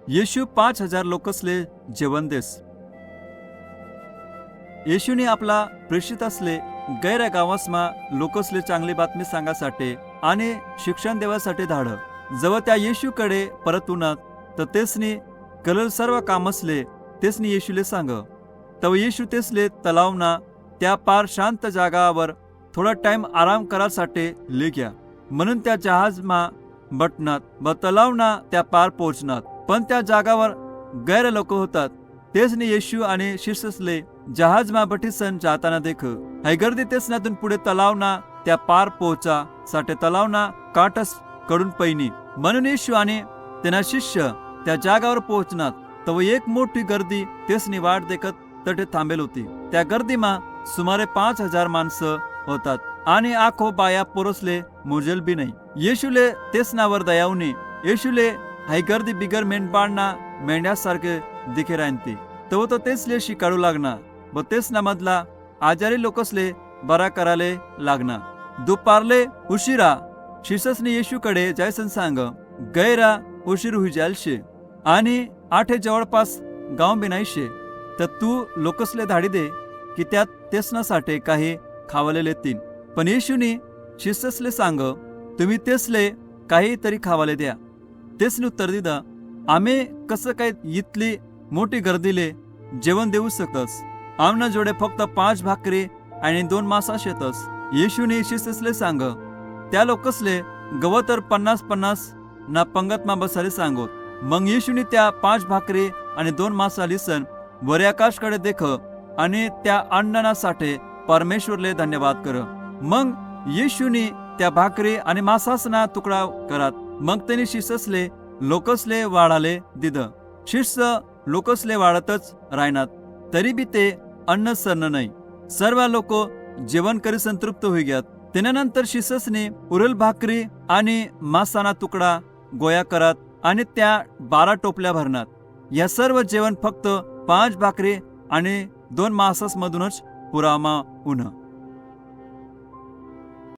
येशू 5,000 लोकसले जेवण देस. येशूने आपला प्रेषित असले गैर गावासमा लोकसले चांगली बातमी सांगासाठी आणि शिक्षण देवासाठी धाड. जेव्हा त्या येशूकडे परतुनात तर तेसनी कलर सर्व कामसले तेसनी येशूले सांग. तव येशू तेसले तलावना त्या पार शांत जागावर थोडा टाइम आराम करासाठी ले गया. म्हणून त्या जहाजमा बटनात व तलावना त्या पार पोहोचनात. पण त्या जागावर गैर लोक होतात. तेसनी येशू आणि शिष्यसले जहाजमा बठीसन जाताना देख. हाय गर्दी तेसनातून पुढे तलावना त्या पार पोहोचा साठी तलावना काटस कडून पैनी. म्हणून येशू आणि त्यांना शिष्य त्या जागावर पोहोचनात तव एक मोठी गर्दी तेसनी वाट देखत तटे थांबेल होती. त्या गर्दीमा सुमारे 5,000 माणसं होतात आणि आखो बाया पोरसले मोजेल बी नाही. येशूले तेसनावर दयावनी. येशूले हाय गर्दी बिगर मेंढपाळना मेंढ्यासारखे दिखे राहते. तो तेसले शिकाडू लागना व तेसना मधला आजारी लोकसले बरा कराले लागना. दुपारले उशिरा शिष्यसने येशूकडे जायसन सांग. गैरा उशीर हुई जायल शे आणि आठे जवळपास गाव बी नाही शे. तर तू लोकसले धाडी दे की त्यात तेसनासाठी काही खावाले लेतीन. पण येशूनी शिष्यसले सांग तुम्ही तेसले काही तरी खावाले द्या. तेसने उत्तर दिदा आम्ही कसं काय इतली मोठी गर्दीले जेवण देऊ शकतस. आमना जोडे फक्त 5 भाकरी आणि 2 मासा शेतस. येशूने शिष्यसले सांग त्या लोकसले गवतर 50-50 ना पंगतमा बसाले सांगोत. मग येशूने त्या 5 भाकरी आणि 2 मासा लिसन वरे आकाशकडे देख आणि त्या अन्नासाठी परमेश्वरले धन्यवाद कर. मग येशूने त्या भाकरी आणि मासासना तुकडा करात. मग त्यांनी शिष्यसले लोकसले वाढाले दिद. शिष्य लोकसले वाढतच राहनात तरी बी ते अन्न सरण नाही. सर्व लोक जेवण करी संतृप्त होई ग्यात. त्यानंतर शिष्यसने उरल भाकरी आणि मासाना तुकडा गोया करत आणि त्या 12 टोपल्या भरनात. या सर्व जेवण फक्त 5 भाकरी आणि 2 मासास मधूनच पुरामा उन.